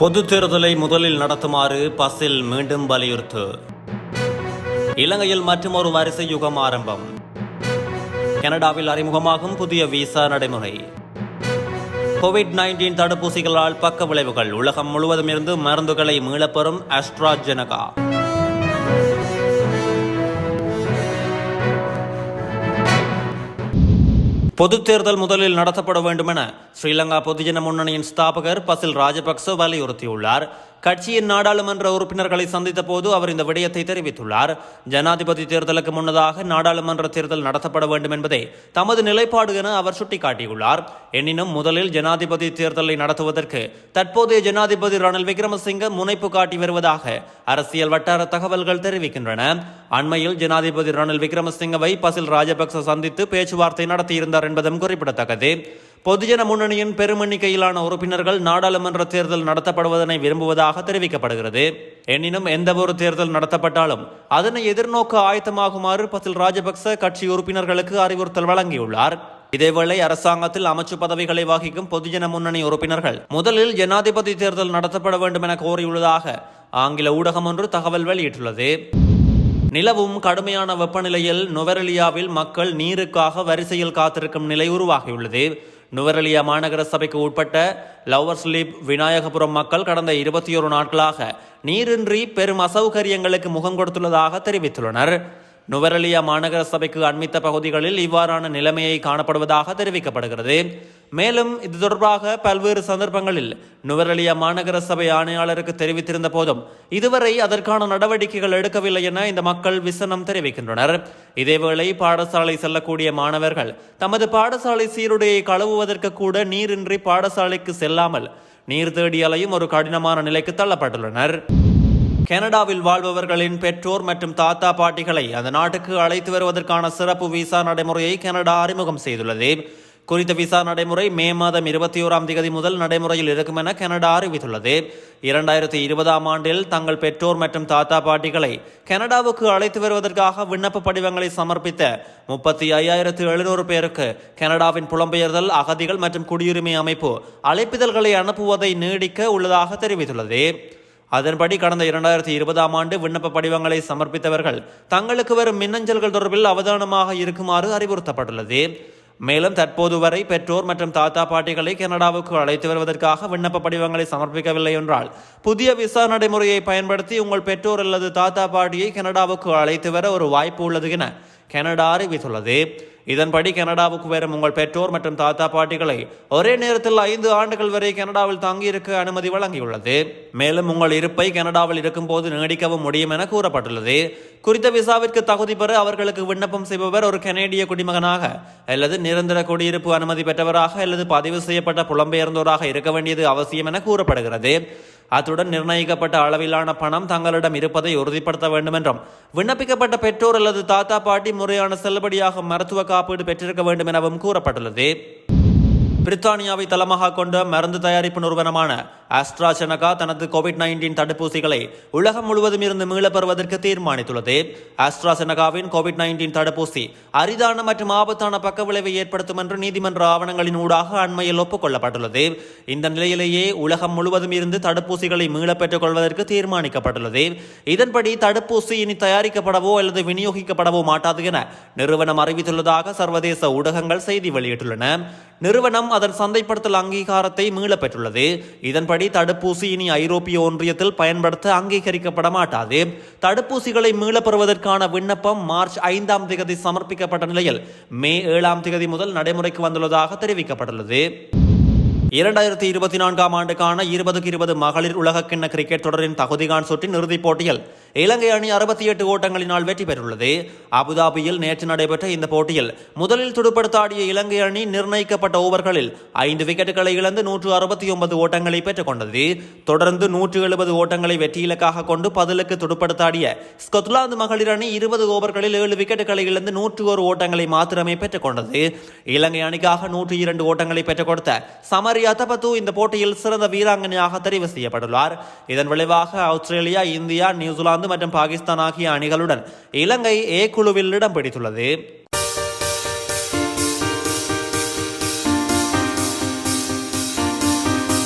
பொது தேர்தலை முதலில் நடத்துமாறு பசில் மீண்டும் வலியுறுத்து. இலங்கையில் மற்றுமொரு வரிசை யுகம் ஆரம்பம். கனடாவில் அறிமுகமாகும் புதிய விசா நடைமுறை. கோவிட்-19 தடுப்பூசிகளால் பக்க விளைவுகள். உலகம் முழுவதும் இருந்து மருந்துகளை மீளப்பெறும் அஸ்ட்ராஜெனகா. பொதுத் தேர்தல் முதலில் நடத்தப்பட வேண்டும் என ஸ்ரீலங்கா பொதுஜன முன்னணியின் ஸ்தாபகர் பசில் ராஜபக்ச வலியுறுத்தியுள்ளார். கட்சியின் நாடாளுமன்ற உறுப்பினர்களை சந்தித்த போது அவர் இந்த விடயத்தை தெரிவித்துள்ளார். ஜனாதிபதி தேர்தலுக்கு முன்னதாக நாடாளுமன்ற தேர்தல் நடத்தப்பட வேண்டும் என்பதே தமது நிலைப்பாடு என அவர் சுட்டிக்காட்டியுள்ளார். எனினும் முதலில் ஜனாதிபதி தேர்தலை நடத்துவதற்கு தற்போதைய ஜனாதிபதி ரணில் விக்ரமசிங்க முனைப்பு காட்டி வருவதாக அரசியல் வட்டார தகவல்கள் தெரிவிக்கின்றன. அண்மையில் ஜனாதிபதி ரணில் விக்ரமசிங்கவை பசில் ராஜபக்ச சந்தித்து பேச்சுவார்த்தை நடத்தியிருந்தார் என்பதும் குறிப்பிடத்தக்கது. பொதுஜன முன்னணியின் பெரும் எண்ணிக்கையிலான உறுப்பினர்கள் நாடாளுமன்ற தேர்தல் நடத்தப்படுவதனை விரும்புவதாக தெரிவிக்கப்படுகிறது. எனினும் எந்தவொரு தேர்தல் நடத்தப்பட்டாலும் அதனை எதிர்நோக்க ஆயத்தமாகுமாறு பசில் ராஜபக்ச கட்சி உறுப்பினர்களுக்கு அறிவுறுத்தல் வழங்கியுள்ளார். இதேவேளை அரசாங்கத்தில் அமைச்சு பதவிகளை வகிக்கும் பொதுஜன முன்னணி உறுப்பினர்கள் முதலில் ஜனாதிபதி தேர்தல் நடத்தப்பட வேண்டும் என கோரியுள்ளதாக ஆங்கில ஊடகம் ஒன்று தகவல் வெளியிட்டுள்ளது. நிலவும் கடுமையான வெப்பநிலையில் நுவரெலியாவில் மக்கள் நீருக்காக வரிசையில் காத்திருக்கும் நிலை உருவாகியுள்ளது. நுவரெலியா மாநகர சபைக்கு உட்பட்ட லவர்ஸ்லீப் விநாயகபுரம் மக்கள் கடந்த 21 நாட்களாக நீரின்றி பெரும் அசௌகரியங்களுக்கு முகம் கொடுத்துள்ளதாக தெரிவித்துள்ளனர். நுவரெலியா மாநகர சபைக்கு அண்மித்த பகுதிகளில் இவ்வாறான நிலைமையை காணப்படுவதாக தெரிவிக்கப்படுகிறது. மேலும் இது தொடர்பாக பல்வேறு சந்தர்ப்பங்களில் நுவரெலியா மாநகர சபை ஆணையாளருக்கு தெரிவித்திருந்த போதும் இதுவரை அதற்கான நடவடிக்கைகள் எடுக்கவில்லை என இந்த மக்கள் விசனம் தெரிவிக்கின்றனர். இதேவேளை பாடசாலை செல்லக்கூடிய மாணவர்கள் தமது பாடசாலை சீருடையை கழுவுவதற்கு கூட நீரின்றி பாடசாலைக்கு செல்லாமல் நீர் தேடி அலையும் ஒரு கடினமான நிலைக்கு தள்ளப்பட்டுள்ளனர். கனடாவில் வாழ்பவர்களின் பெற்றோர் மற்றும் தாத்தா பாட்டிகளை அந்த நாட்டுக்கு அழைத்து வருவதற்கான சிறப்பு விசா நடைமுறையை கனடா அறிமுகம் செய்துள்ளது. குறித்த விசா நடைமுறை மே மாதம் 21ஆம் தேதி முதல் நடைமுறையில் இருக்கும் என கனடா அறிவித்துள்ளது. 2020ஆம் ஆண்டில் தங்கள் பெற்றோர் மற்றும் தாத்தா பாட்டிகளை கனடாவுக்கு அழைத்து வருவதற்காக விண்ணப்ப படிவங்களை சமர்ப்பித்த 35,700 பேருக்கு கனடாவின் புலம்பெயர்தல், அகதிகள் மற்றும் குடியுரிமை அமைப்பு அழைப்பிதழ்களை அனுப்புவதை நீடிக்க உள்ளதாக தெரிவித்துள்ளது. அதன்படி கடந்த 2020ஆம் ஆண்டு விண்ணப்ப படிவங்களை சமர்ப்பித்தவர்கள் தங்களுக்கு வரும் மின்னஞ்சல்கள் தொடர்பில் அவதானமாக இருக்குமாறு அறிவுறுத்தப்பட்டுள்ளது. மேலும் தற்போது வரை பெற்றோர் மற்றும் தாத்தா பாட்டிகளை கனடாவுக்கு அழைத்து வருவதற்காக விண்ணப்ப படிவங்களை சமர்ப்பிக்கவில்லை என்றால் புதிய விசா நடைமுறையை பயன்படுத்தி உங்கள் பெற்றோர் அல்லது தாத்தா பாட்டியை கனடாவுக்கு அழைத்து வர ஒரு வாய்ப்பு உள்ளது என கனடா அறிவித்துள்ளது. இதன்படி கனடாவுக்கு வரும் உங்கள் பெற்றோர் மற்றும் தாத்தா பாட்டிகளை ஒரே நேரத்தில் 5 ஆண்டுகள் வரை கனடாவில் தங்கியிருக்க அனுமதி வழங்கியுள்ளது. மேலும் உங்கள் இருப்பை கனடாவில் இருக்கும் போது நீடிக்கவும் முடியும் என கூறப்பட்டுள்ளது. குறித்த விசாவிற்கு தகுதி பெற அவர்களுக்கு விண்ணப்பம் செய்பவர் ஒரு கனேடிய குடிமகனாக அல்லது நிரந்தர குடியிருப்பு அனுமதி பெற்றவராக அல்லது பதிவு செய்யப்பட்ட புலம்பெயர்ந்தோராக இருக்க வேண்டியது அவசியம் என கூறப்படுகிறது. அத்துடன் நிர்ணயிக்கப்பட்ட அளவிலான பணம் தங்களிடம் இருப்பதை உறுதிப்படுத்த வேண்டும் என்றும் விண்ணப்பிக்கப்பட்ட பெற்றோர் அல்லது தாத்தா பாட்டி முறையான செல்லுபடியாக மருத்துவ காப்பீடு பெற்றிருக்க வேண்டும் எனவும் கூறப்பட்டுள்ளது. பிரித்தானியாவை தளமாக கொண்ட மருந்து தயாரிப்பு நிறுவனமான அஸ்ட்ராஜெனகா தனது கோவிட்-19 தடுப்பூசிகளை உலகம் முழுவதும் இருந்து மீளப்பெறுவதற்கு தீர்மானித்துள்ளது. அஸ்ட்ராஜெனகாவின் கோவிட்-19 தடுப்பூசி அரிதான மற்றும் ஆபத்தான பக்க விளைவை ஏற்படுத்தும் என்று நீதிமன்ற ஆவணங்களின் ஊடாக அண்மையில் ஒப்புக்கொள்ளப்பட்டுள்ளது. இந்த நிலையிலேயே உலகம் முழுவதும் இருந்து தடுப்பூசிகளை மீளப் பெற்றுக் கொள்வதற்கு தீர்மானிக்கப்பட்டுள்ளது. இதன்படி தடுப்பூசி இனி தயாரிக்கப்படவோ அல்லது விநியோகிக்கப்படவோ மாட்டாது என நிறுவனம் அறிவித்துள்ளதாக சர்வதேச ஊடகங்கள் செய்தி வெளியிட்டுள்ளன. நிறுவனம் அதன் சந்தைப்படுத்தல் அங்கீகாரத்தை மீளப் பெற்றுள்ளது. இதன்படி தடுப்பூசி இனி ஐரோப்பிய ஒன்றியத்தில் பயன்படுத்த அங்கீகரிக்கப்பட மாட்டாது. தடுப்பூசிகளை மீளப் பெறுவதற்கான விண்ணப்பம் மார்ச் 5ஆம் தேதி சமர்ப்பிக்கப்பட்ட நிலையில் மே 7ஆம் தேதி முதல் நடைமுறைக்கு வந்துள்ளதாக தெரிவிக்கப்பட்டுள்ளது. 2024ஆம் ஆண்டுக்கான 20-20 மகளிர் உலகக்கிண்ண கிரிக்கெட் தொடரின் தகுதிகான் சுற்றின் இறுதிப் போட்டியில் இலங்கை அணி 68 ஓட்டங்களினால் வெற்றி பெற்றுள்ளது. அபுதாபியில் நேற்று நடைபெற்ற இந்த போட்டியில் முதலில் துடுப்படுத்தாடிய இலங்கை அணி நிர்ணயிக்கப்பட்ட ஓவர்களில் 5 விக்கெட்டுகளை இழந்து 169 ஓட்டங்களை பெற்றுக் கொண்டது. தொடர்ந்து 170 ஓட்டங்களை வெற்றி இலக்காக கொண்டு பதிலுக்கு துடுப்படுத்தாடிய ஸ்கொட்லாந்து மகளிர் அணி 20 ஓவர்களில் 7 விக்கெட்டுகளை இழந்து 101 ஓட்டங்களை மாத்திரமே பெற்றுக் கொண்டது. இலங்கை அணிக்காக 102 ஓட்டங்களை பெற்றுக் கொடுத்த சமரி அத்தபத்து இந்த போட்டியில் சிறந்த வீராங்கனையாக தெரிவு செய்யப்பட்டுள்ளார். இதன் விளைவாக ஆஸ்திரேலியா, இந்தியா, நியூசிலாந்து மற்றும் பாகிஸ்தான் ஆகிய அணிகளுடன் இலங்கை ஏ குழுவில் இடம் பிடித்துள்ளது.